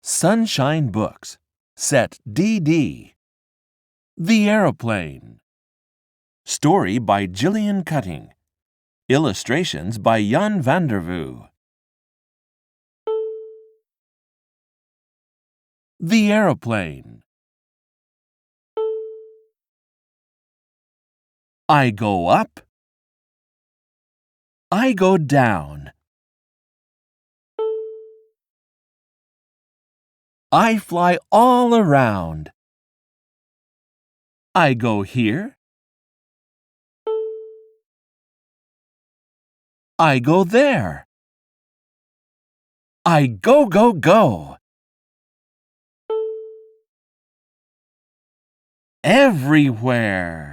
Sunshine Books. Set DD. The Aeroplane. Story by Gillian Cutting. Illustrations by Jan van der Voo. The Aeroplane. I go up. I go down. I fly all around. I go here. I go there. I go, go, go. Everywhere.